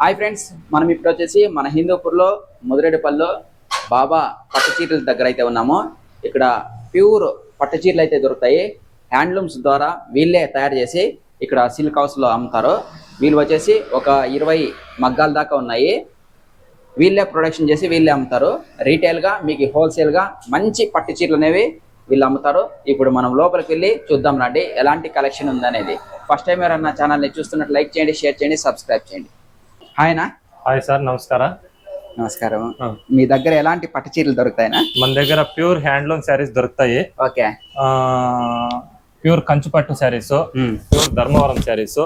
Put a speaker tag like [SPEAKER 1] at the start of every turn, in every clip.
[SPEAKER 1] Hi friends, మనం ఇప్పుడు వచ్చేసి మన హిందూపూర్లో ముదిరెడ్డిపల్లిలో బాబా పట్టు చీరల దగ్గర అయితే ఉన్నాము. ఇక్కడ ప్యూర్ పట్టు చీరలు అయితే దొరుకుతాయి. హ్యాండ్లూమ్స్ ద్వారా వీళ్ళే తయారు చేసి ఇక్కడ సిల్క్ హౌస్లో అమ్ముతారు. వీళ్ళు వచ్చేసి ఒక 20 మగ్గాల దాకా ఉన్నాయి. వీళ్ళే ప్రొడక్షన్ చేసి వీళ్ళే అమ్ముతారు. రీటైల్గా మీకు హోల్సేల్గా మంచి పట్టు చీరలు అనేవి వీళ్ళు అమ్ముతారు. ఇప్పుడు మనం లోపలికి వెళ్ళి చూద్దాం రండి ఎలాంటి కలెక్షన్ ఉందనేది. ఫస్ట్ టైం ఎవరన్నా ఛానల్ని చూస్తున్నట్టు లైక్ చేయండి, షేర్ చేయండి, సబ్స్క్రైబ్ చేయండి. హాయ్నా.
[SPEAKER 2] హాయ్ సార్, నమస్కారం.
[SPEAKER 1] నమస్కారం. మీ దగ్గర ఎలాంటి పట్టు చీరలు దొరుకుతాయినా?
[SPEAKER 2] మన దగ్గర ప్యూర్ హ్యాండ్లూమ్ శారీస్ దొరుకుతాయి.
[SPEAKER 1] Okay.
[SPEAKER 2] Pure Kanchupattu saris, pure Dharmavaram saris.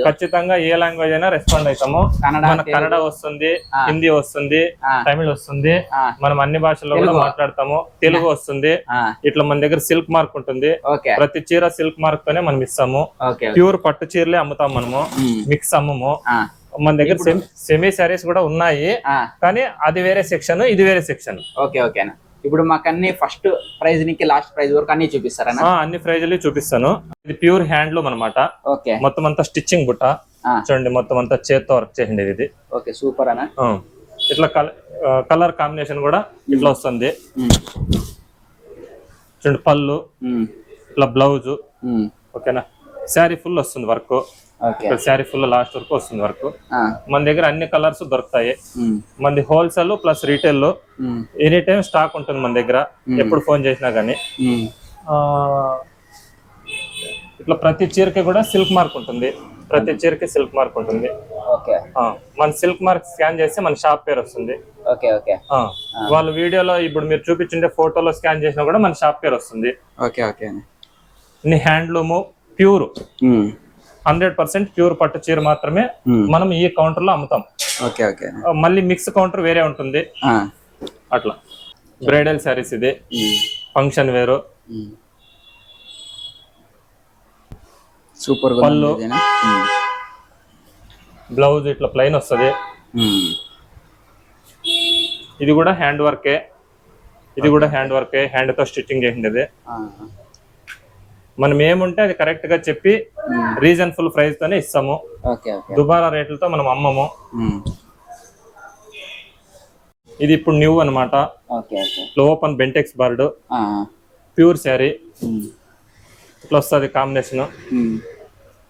[SPEAKER 2] ఖచ్చితంగా ఏ లాంగ్వేజ్ అయినా రెస్పాండ్ అవుతాము. మన కన్నడ వస్తుంది, హిందీ వస్తుంది, తమిళ్ వస్తుంది, మనం అన్ని భాషల్లో కూడా మాట్లాడతాము. తెలుగు వస్తుంది. ఇట్లా మన దగ్గర సిల్క్ మార్క్ ఉంటుంది. ప్రతి చీర సిల్క్ మార్క్ తోనే మనం ఇస్తాము. ప్యూర్ పట్టు చీరలే అమ్ముతాం మనము, మిక్స్ అమ్మము. మన దగ్గర సెమీ శారీస్ కూడా ఉన్నాయి, కానీ అది వేరే సెక్షన్, ఇది వేరే సెక్షన్.
[SPEAKER 1] ఓకే ఓకేనా. ఇప్పుడు మాకు అన్ని ఫస్ట్ ప్రైజ్ నుంచి లాస్ట్ ప్రైజ్ వరకు అన్ని చూపిస్తారా?
[SPEAKER 2] అన్ని ప్రైజ్లు చూపిస్తాను. ఇది ప్యూర్ హ్యాండ్లూమ్ అనమాట.
[SPEAKER 1] ఓకే.
[SPEAKER 2] మొత్తం అంతా స్టిచ్చింగ్ బుట్ట చూడండి, మొత్తం అంతా చేత్తో వర్క్ చేయండి ఇది.
[SPEAKER 1] ఓకే, సూపర్ అన్న.
[SPEAKER 2] ఇట్లా కలర్ కాంబినేషన్ కూడా ఇట్లా వస్తుంది. చూడండి పళ్ళు, ఇట్లా బ్లౌజ్. ఓకేనా. శారీ ఫుల్ వస్తుంది వర్క్. శారీ ఫుల్ లాస్ట్ వరకు వస్తుంది వర్క్. మన దగ్గర అన్ని కలర్స్ దొరుకుతాయి. మనది wholesale plus retail. Any time stock ఉంటుంది మన దగ్గర, ఎప్పుడు ఫోన్ చేసినా గానీ. ఇట్లా ప్రతి చీరకి కూడా సిల్క్ మార్క్ ఉంటుంది. ప్రతి చీరకి సిల్క్ మార్క్ ఉంటుంది. మన సిల్క్ మార్క్ స్కాన్ చేస్తే మన షాప్ పేరు వస్తుంది. వాళ్ళ వీడియోలో ఇప్పుడు మీరు చూపించుండే ఫోటోలో స్కాన్ చేసినా కూడా మన షాప్ పేరు వస్తుంది. హ్యాండ్లూమ్ ప్యూర్ 100% ప్యూర్ పట్టు చీర మాత్రమే మనం ఈ కౌంటర్ లో అమ్ముతాం. మళ్ళీ మిక్స్ కౌంటర్ వేరే ఉంటుంది. అట్లా బ్రైడల్ శారీస్, ఇది ఫంక్షన్ వేరు.
[SPEAKER 1] సూపర్.
[SPEAKER 2] పళ్ళు, బ్లౌజ్ ఇట్లా ప్లెయిన్ వస్తుంది. ఇది కూడా హ్యాండ్ వర్కే. ఇది కూడా హ్యాండ్ వర్కే, హ్యాండ్ తో స్టిచ్చింగ్ చేసిండేది. మనం ఏముంటే అది కరెక్ట్ గా చెప్పి రీజనబుల్ ప్రైస్ తోనే ఇస్తాము. దుబారా రేట్లతో మనం అమ్మము. ఇది ఇప్పుడు న్యూ అనమాట. ఓపెన్ బెంటెక్స్ బార్డు, ప్యూర్ శారీ ఇట్లా వస్తుంది కాంబినేషన్.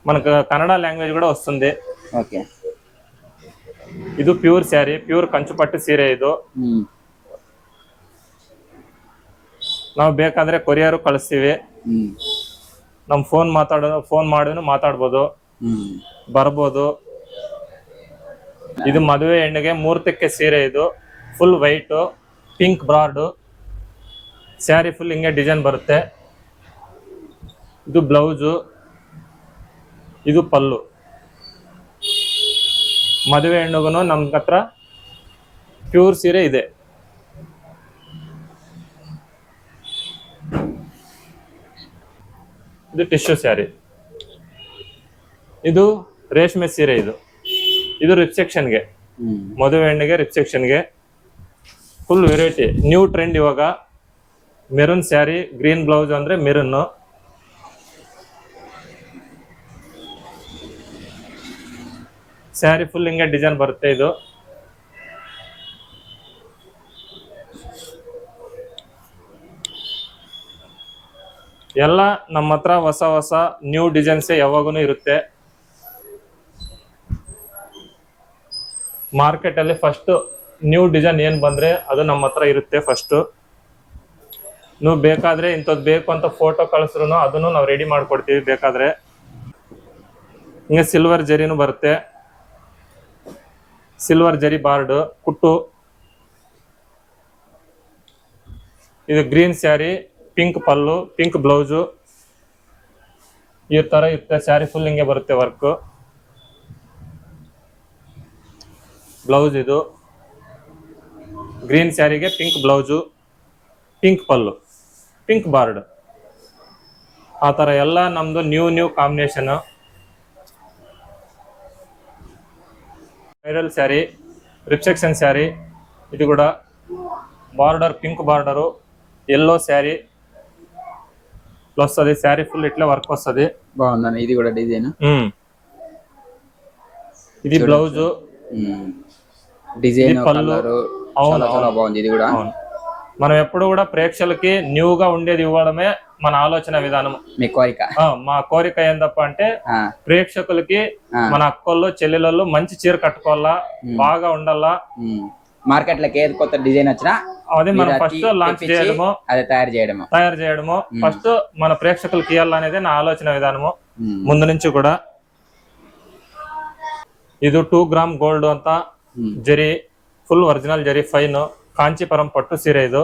[SPEAKER 2] మనకు కన్నడ లాంగ్వేజ్ కూడా వస్తుంది. ఇది ప్యూర్ శారీ, ప్యూర్ ಕಂಚುಪಟ್ಟು ಸೀರೆ. ಇದು ನಾವು ಬೇಕಾದ್ರೆ ಕೊರಿಯರ್ ಕಳಿಸ್ತೀವಿ. ನಮ್ ಫೋನ್ ಮಾಡಿದ್ರು ಮಾತಾಡ್ಬೋದು, ಬರ್ಬೋದು. ಇದು ಮದುವೆ ಹೆಣ್ಣಿಗೆ ಮುಹೂರ್ತಕ್ಕೆ ಸೀರೆ. ಇದು full white, pink broad saree. Full ಹಿಂಗೆ ಡಿಸೈನ್ ಬರುತ್ತೆ. ಇದು ಬ್ಲೌಸು, ಇದು ಪಲ್ಲು. ಮದುವೆ ಹೆಣ್ಣಿಗೂ ನಮ್ಮ ಹತ್ರ ಪ್ಯೂರ್ ಸೀರೆ ಇದೆ. ಇದು ಟಿಶ್ಯೂ ಸ್ಯಾರಿ. ಇದು ರೇಷ್ಮೆ ಸೀರೆ. ಇದು ರಿಸೆಪ್ಷನ್ಗೆ, ಮದುವೆ ಹೆಣ್ಣಿಗೆ ರಿಸೆಪ್ಷನ್ಗೆ ಫುಲ್ ವೆರೈಟಿ. ನ್ಯೂ ಟ್ರೆಂಡ್ ಇವಾಗ ಮೆರೂನ್ ಸ್ಯಾರಿ, ಗ್ರೀನ್ ಬ್ಲೌಸ್ ಅಂದ್ರೆ ಮೆರೂನ್. ಸ್ಯಾರಿ ಫುಲ್ ಹಿಂಗೆ ಡಿಸೈನ್ ಬರುತ್ತೆ. ಇದು ಎಲ್ಲ ನಮ್ಮ ಹತ್ರ ಹೊಸ ಹೊಸ ನ್ಯೂ ಡಿಸೈನ್ಸ್ ಯಾವಾಗೂ ಇರುತ್ತೆ. ಮಾರ್ಕೆಟ್ ಅಲ್ಲಿ ಫಸ್ಟ್ ನ್ಯೂ ಡಿಸೈನ್ ಏನ್ ಬಂದ್ರೆ ಅದು ನಮ್ಮ ಹತ್ರ ಇರುತ್ತೆ. ಫಸ್ಟ್ ನೀವು ಬೇಕಾದ್ರೆ ಇಂಥದ್ದು ಬೇಕು ಅಂತ ಫೋಟೋ ಕಳಿಸ್ರು ಅದನ್ನು ನಾವು ರೆಡಿ ಮಾಡ್ಕೊಡ್ತೀವಿ. ಬೇಕಾದ್ರೆ ಹಿಂಗೆ ಸಿಲ್ವರ್ ಜರಿನೂ ಬರುತ್ತೆ. ಸಿಲ್ವರ್ ಜರಿ ಬಾರ್ಡ್ ಕುಟ್ಟು. ಇದು ಗ್ರೀನ್ ಸ್ಯಾರಿ, ಪಿಂಕ್ ಪಲ್ಲು, ಪಿಂಕ್ ಬ್ಲೌಸು. ಈ ತರ ಇರುತ್ತೆ. ಸ್ಯಾರಿ ಫುಲ್ ಹಿಂಗೆ ಬರುತ್ತೆ ವರ್ಕ್. ಬ್ಲೌಸ್ ಇದು ಗ್ರೀನ್ ಸ್ಯಾರಿಗೆ ಪಿಂಕ್ ಬ್ಲೌಸು, ಪಿಂಕ್ ಪಲ್ಲು, ಪಿಂಕ್ ಬಾರ್ಡ್. ಆ ತರ ಎಲ್ಲ ನಮ್ದು new combination. Bridal sari, reception sari. ఇది కూడా border pink border, yellow sari వస్తుంది. శారీ ఫుల్ ఇట్లా వర్క్ వస్తుంది.
[SPEAKER 1] బాగుందండి. ఇది కూడా డిజైన్.
[SPEAKER 2] ఇది బ్లౌజ్,
[SPEAKER 1] డిజైన్
[SPEAKER 2] ఇది పళ్ళు.
[SPEAKER 1] కలర్
[SPEAKER 2] అవును,
[SPEAKER 1] చాలా చాలా బాగుంది ఇది కూడా.
[SPEAKER 2] అవును. మనం ఎప్పుడు కూడా ప్రేక్షకులకి న్యూగా ఉండేది ఇవ్వడమే మన ఆలోచన విధానం.
[SPEAKER 1] మీ కోరిక?
[SPEAKER 2] మా కోరిక ఏందప్ప అంటే
[SPEAKER 1] ఆ,
[SPEAKER 2] ప్రేక్షకులకి మన అక్కల్లో చెల్లెళ్ళు మంచి చీర కట్టుకోవాలా, బాగా ఉండాలా.
[SPEAKER 1] మార్కెట్ లోకి ఏది కొత్త డిజైన్ వచ్చినా
[SPEAKER 2] అది మనం
[SPEAKER 1] మీరు
[SPEAKER 2] ఫస్ట్ లాంచ్
[SPEAKER 1] తెప్పించి
[SPEAKER 2] చేయడము,
[SPEAKER 1] అది తయారు చేయడము.
[SPEAKER 2] ఫస్ట్ మన ప్రేక్షకులకి ఇవ్వాలనేది నా ఆలోచన విధానము
[SPEAKER 1] మ్మ్.
[SPEAKER 2] ముందు నుంచి కూడా. ఇది 2 గ్రామ్ గోల్డ్ అంతా జరీ, ಫುಲ್ ಒರಿಜಿನಲ್ ಜರಿ ಫೈನ್, ಕಾಂಚೀಪುರಂ ಪಟ್ಟು ಸೀರೆ ಇದು.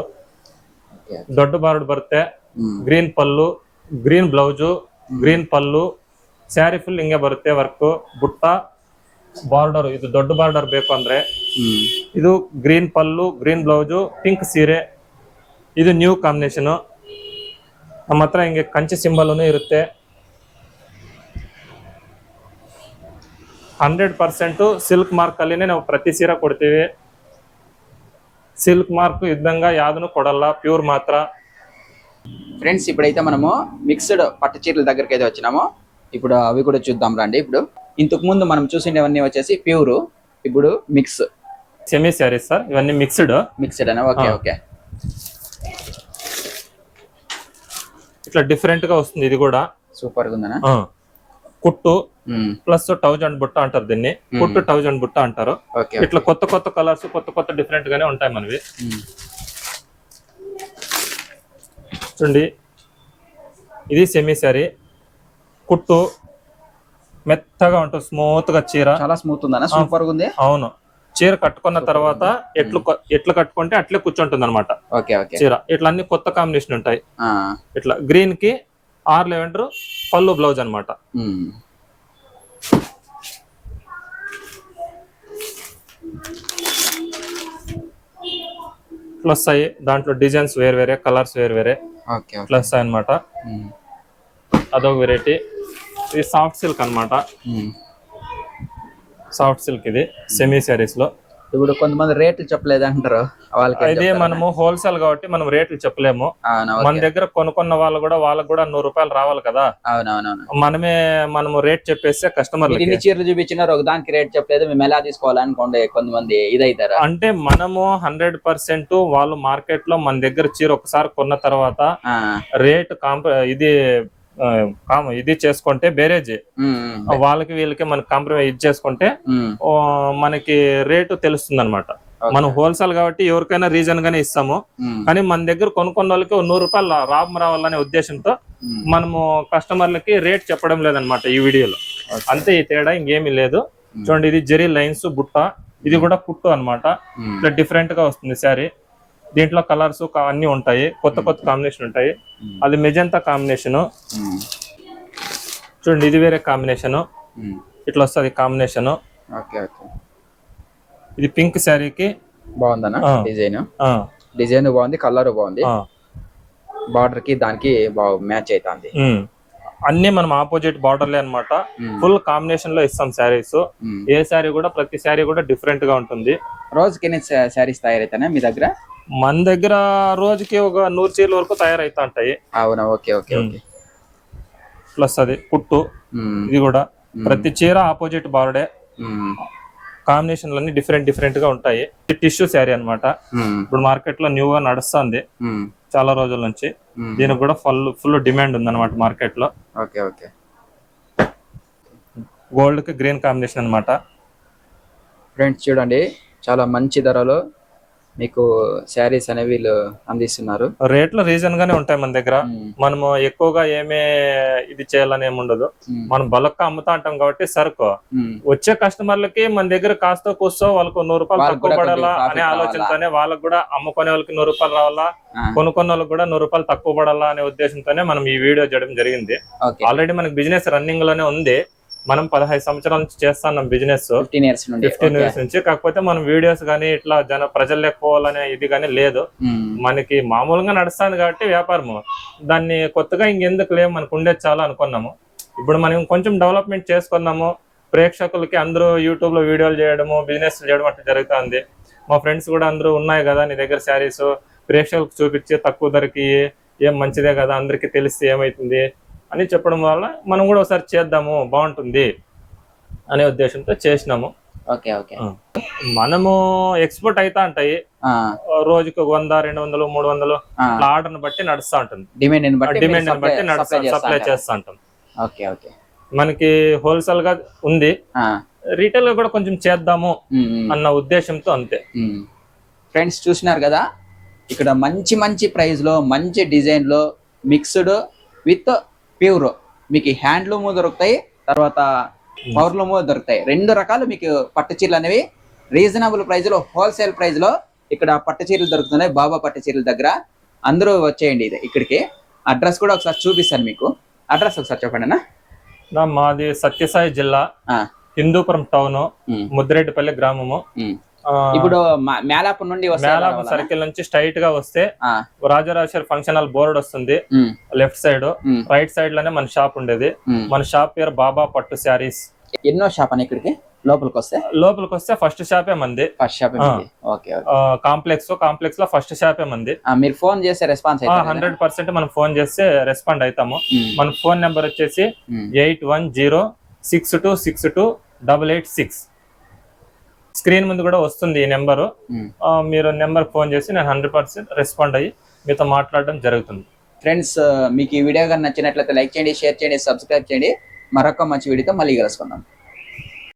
[SPEAKER 2] ದೊಡ್ಡ ಬಾರ್ಡರ್ ಬರುತ್ತೆ, ಗ್ರೀನ್ ಪಲ್ಲು, ಗ್ರೀನ್ ಬ್ಲೌಸು, ಗ್ರೀನ್ ಪಲ್ಲು, ಸ್ಯಾರಿ ಫುಲ್ ಹಿಂಗೆ ಬರುತ್ತೆ ವರ್ಕ್. ಬುಟ್ಟ ಬಾರ್ಡರ್, ಇದು ದೊಡ್ಡ ಬಾರ್ಡರ್ ಬೇಕು ಅಂದ್ರೆ ಇದು ಗ್ರೀನ್ ಪಲ್ಲು, ಗ್ರೀನ್ ಬ್ಲೌಸು, ಪಿಂಕ್ ಸೀರೆ. ಇದು ನ್ಯೂ ಕಾಂಬಿನೇಷನ್. ನಮ್ಮ ಹತ್ರ ಹಿಂಗೆ ಕಂಚಿ ಸಿಂಬಲ್ ಇರುತ್ತೆ. 100% ಸಿಲ್ಕ್ ಮಾರ್ಕ್ ಅಲ್ಲಿನೇ ನಾವು ಪ್ರತಿ ಸೀರೆ ಕೊಡ್ತೀವಿ. సిల్క్ మార్క్ యుద్ధంగా యాదను కొడల్లా, ప్యూర్ మాత్ర.
[SPEAKER 1] ఫ్రెండ్స్ ఇప్పుడైతే మనము మిక్స్డ్ పట్టు చీరల దగ్గరికి అయితే వచ్చినాము. ఇప్పుడు అవి కూడా చూద్దాం రండి. ఇప్పుడు ఇంతకు ముందు మనం చూసినవన్నీ వచ్చేసి ప్యూర్, ఇప్పుడు మిక్స్
[SPEAKER 2] సెమీ శారీస్ సార్, ఇవన్నీ మిక్స్డ్
[SPEAKER 1] అనే. Okay okay.
[SPEAKER 2] ఇట్లా డిఫరెంట్ గా వస్తుంది. ఇది కూడా
[SPEAKER 1] సూపర్ గా ఉందనా.
[SPEAKER 2] కుట్టు ప్లస్ 1000 బుట్ట అంటారు దీన్ని. కుట్టు 1000 బుట్ట అంటారు. ఇట్లా కొత్త కొత్త కలర్స్, కొత్త కొత్త డిఫరెంట్ గానే ఉంటాయి మనవి. చూడండి, ఇది సెమీ శారీ. కుట్టు మెత్తగా ఉంటుంది, స్మూత్ గా చీర.
[SPEAKER 1] చాలా స్మూత్ ఉందనా, సూపర్ గా ఉంది.
[SPEAKER 2] అవును, చీర కట్టుకున్న తర్వాత ఎట్లు కట్టుకుంటే అట్లే కూర్చుంటుంది అనమాట చీర. ఇట్లా అన్ని కొత్త కాంబినేషన్ ఉంటాయి. ఇట్లా గ్రీన్ కి 6 లెవెండర్ పళ్ళు బ్లౌజ్ అనమాట. ప్లస్ అయ్యి దాంట్లో డిజైన్స్ వేరు వేరే, కలర్స్ వేరు వేరే ప్లస్ అనమాట. అదొక వెరైటీ. ఇది సాఫ్ట్ సిల్క్ అనమాట. సాఫ్ట్ సిల్క్ ఇది సెమీ శారీస్ లో.
[SPEAKER 1] ఇప్పుడు కొంతమంది రేట్లు చెప్పలేదు అంటారు వాళ్ళకి.
[SPEAKER 2] ఇదే మనము హోల్సేల్ కాబట్టి మనం రేట్లు చెప్పలేము. మన దగ్గర కొనుక్కున్న వాళ్ళు కూడా, వాళ్ళకి కూడా 100 రూపాయలు రావాలి కదా. మనము రేట్ చెప్పేస్తే కస్టమర్
[SPEAKER 1] ఇన్ని చీరలు చూపించినారు, ఒక దానికి రేట్ చెప్పలేదు, మేము ఎలా తీసుకోవాలనుకోండి కొంతమంది ఇదైతారు.
[SPEAKER 2] అంటే మనము 100% వాళ్ళు మార్కెట్ లో మన దగ్గర చీర ఒకసారి కొన్న తర్వాత రేట్ ఇది చేసుకుంటే బేరేజ్ వాళ్ళకి వీళ్ళకి మనకి కాంప్రమైజ్ చేసుకుంటే మనకి రేటు తెలుస్తుంది అనమాట. మనం హోల్సేల్ కాబట్టి ఎవరికైనా రీజన్ గానే ఇస్తాము. కానీ మన దగ్గర కొనుక్కున్న వాళ్ళకి 100 రూపాయలు లాభం రావాలనే ఉద్దేశంతో మనము కస్టమర్లకి రేట్ చెప్పడం లేదనమాట ఈ వీడియోలో. అంతే, ఈ తేడా ఇంకేమీ లేదు. చూడండి, ఇది జెరీ లైన్స్ బుట్ట, ఇది కూడా కుట్టు అనమాట. ఇట్లా డిఫరెంట్ గా వస్తుంది శారీ. దీంట్లో కలర్స్ అన్ని ఉంటాయి, కొత్త కొత్త కాంబినేషన్ ఉంటాయి. అది మెజంతా కాంబినేషన్. చూడండి, ఇది వేరే కాంబినేషన్. ఇట్లా వస్తుంది కాంబినేషన్. ఇది పింక్ శారీకి
[SPEAKER 1] బాగుందనా డిజైన్ బాగుంది, కలర్ బాగుంది, బార్డర్ కి దానికి బాగా మ్యాచ్ అవుతుంది.
[SPEAKER 2] అన్ని మనం ఆపోజిట్ బార్డర్లే అనమాట. ఫుల్ కాంబినేషన్ లో ఇస్తాం శారీస్. ఏ శారీ కూడా, ప్రతి శారీ కూడా డిఫరెంట్ గా ఉంటుంది.
[SPEAKER 1] రోజుకి ఎన్ని శారీస్ తయారైతాయి మీ దగ్గర?
[SPEAKER 2] మన దగ్గర రోజుకి ఒక 100 చీరల వరకు తయారైతా ఉంటాయి.
[SPEAKER 1] అవునా, ఓకే ఓకే ఓకే.
[SPEAKER 2] ప్లస్ అది కుట్టు, ఇది కూడా ప్రతి చీర ఆపోజిట్ బార్డరే. కాంబినేషన్లు అన్ని డిఫరెంట్ గా ఉంటాయి. టిష్యూ శారీ అనమాట. ఇప్పుడు మార్కెట్ లో న్యూగా నడుస్తుంది చాలా రోజుల నుంచి. దీనికి కూడా ఫుల్ డిమాండ్ ఉంది అనమాట మార్కెట్ లో. గోల్డ్ కి గ్రీన్ కాంబినేషన్ అనమాట.
[SPEAKER 1] ఫ్రెండ్స్ చూడండి, చాలా మంచి ధరలో మీకు శారీస్ అనేవి వీళ్ళు అందిస్తున్నారు.
[SPEAKER 2] రేట్లు రీజన్ గానే ఉంటాయి మన దగ్గర. మనము ఎక్కువగా ఏమే ఇది చేయాలని ఏమి ఉండదు. మనం బల్క్ అమ్ముతా ఉంటాం కాబట్టి సరుకు వచ్చే కస్టమర్లకి మన దగ్గర కాస్త కూర్చో వాళ్ళకు 100 రూపాయలు తక్కువ పడాలా అనే ఆలోచనతోనే, వాళ్ళకు కూడా అమ్ముకునే వాళ్ళకి 100 రూపాయలు రావాలా, కొనుక్కున్న వాళ్ళకి కూడా 100 రూపాయలు తక్కువ పడాలా అనే ఉద్దేశంతోనే మనం ఈ వీడియో చేయడం జరిగింది. ఆల్రెడీ మనకి బిజినెస్ రన్నింగ్ లోనే ఉంది. మనం 15 సంవత్సరాల నుంచి చేస్తున్నాం బిజినెస్, 15 ఇయర్స్ నుంచి. కాకపోతే మనం వీడియోస్ గానీ ఇట్లా ప్రజలు లేకపోవాలనే ఇది గానీ లేదు. మనకి మామూలుగా నడుస్తుంది కాబట్టి వ్యాపారము, దాన్ని కొత్తగా ఇంకెందుకు లేవు, మనకు ఉండేది చాలా అనుకున్నాము. ఇప్పుడు మనం కొంచెం డెవలప్మెంట్ చేసుకున్నాము. ప్రేక్షకులకి అందరూ యూట్యూబ్ లో వీడియోలు చేయడము, బిజినెస్ చేయడం అట్లా జరుగుతుంది. మా ఫ్రెండ్స్ కూడా అందరూ ఉన్నాయి కదా నీ దగ్గర శారీస్, ప్రేక్షకులకు చూపించి తక్కువ ధరకి ఏం మంచిదే కదా, అందరికి తెలిస్తే ఏమైతుంది అని చెప్పడం వల్ల మనం కూడా ఒకసారి చేద్దాము, బాగుంటుంది అనే ఉద్దేశంతో చేసినాము.
[SPEAKER 1] Okay okay.
[SPEAKER 2] మనము ఎక్స్పోర్ట్ అయితా ఉంటాయి, రోజుకు 100, 200, 300 అట్లా ఆర్డర్ బట్టి నడుస్తా ఉంటుంది.
[SPEAKER 1] డిమాండ్
[SPEAKER 2] బట్టి సప్లై చేస్తా ఉంటాం.
[SPEAKER 1] Okay okay.
[SPEAKER 2] మనకి హోల్సేల్ గా ఉంది, రీటైల్ గా కూడా కొంచెం చేద్దాము అన్న ఉద్దేశంతో అంతే.
[SPEAKER 1] ఫ్రెండ్స్ చూసినారు కదా, ఇక్కడ మంచి మంచి ప్రైస్ లో మంచి డిజైన్ లో మిక్స్డ్ విత్ ప్యూర్ మీకు హ్యాండ్లూమ్ దొరుకుతాయి, తర్వాత పవర్లూమ్ దొరుకుతాయి. 2 రకాలు మీకు పట్టు చీరలు అనేవి రీజనబుల్ ప్రైస్ లో హోల్సేల్ ప్రైస్ లో ఇక్కడ పట్టు చీరలు దొరుకుతున్నాయి బాబా పట్టు చీరల దగ్గర. అందరూ వచ్చేయండి ఇక్కడికి. అడ్రస్ కూడా ఒకసారి చూపిస్తాను మీకు. అడ్రస్ ఒకసారి చెప్పండి అన్న.
[SPEAKER 2] మాది సత్యసాయి జిల్లా, హిందూపురం టౌన్, ముద్దిరెడ్డిపల్లి గ్రామము.
[SPEAKER 1] ఇప్పుడు మేలాపూర్ నుండి
[SPEAKER 2] మేలాపూర్ సర్కిల్ నుంచి స్ట్రైట్ గా వస్తే రాజరాజేశ్వరి ఫంక్షన్ హాల్ బోర్డు వస్తుంది. లెఫ్ట్ సైడ్, రైట్ సైడ్ లోనే మన షాప్ ఉండేది. మన షాప్ పేరు బాబా పట్టు శారీస్.
[SPEAKER 1] ఎన్నో షాప్ అని ఇక్కడికి లోపలికి వస్తే
[SPEAKER 2] ఫస్ట్ షాపే మంది. కాంప్లెక్స్ లో ఫస్ట్ షాపే మంది.
[SPEAKER 1] మీరు ఫోన్ చేస్తే రెస్పాన్స్
[SPEAKER 2] 100% మనం ఫోన్ చేస్తే రెస్పాండ్ అవుతాము. మన ఫోన్ నెంబర్ వచ్చేసి 8106262886. స్క్రీన్ ముందు కూడా వస్తుంది ఈ నెంబరు. మీరు నెంబర్ ఫోన్ చేసి నేను 100% రెస్పాండ్ అయ్యి మీతో మాట్లాడడం జరుగుతుంది.
[SPEAKER 1] ఫ్రెండ్స్, మీకు ఈ వీడియో కానీ నచ్చినట్లయితే లైక్ చేయండి, షేర్ చేయండి, సబ్స్క్రైబ్ చేయండి. మరొక మంచి వీడియోతో మళ్ళీ కలుసుకుందాం.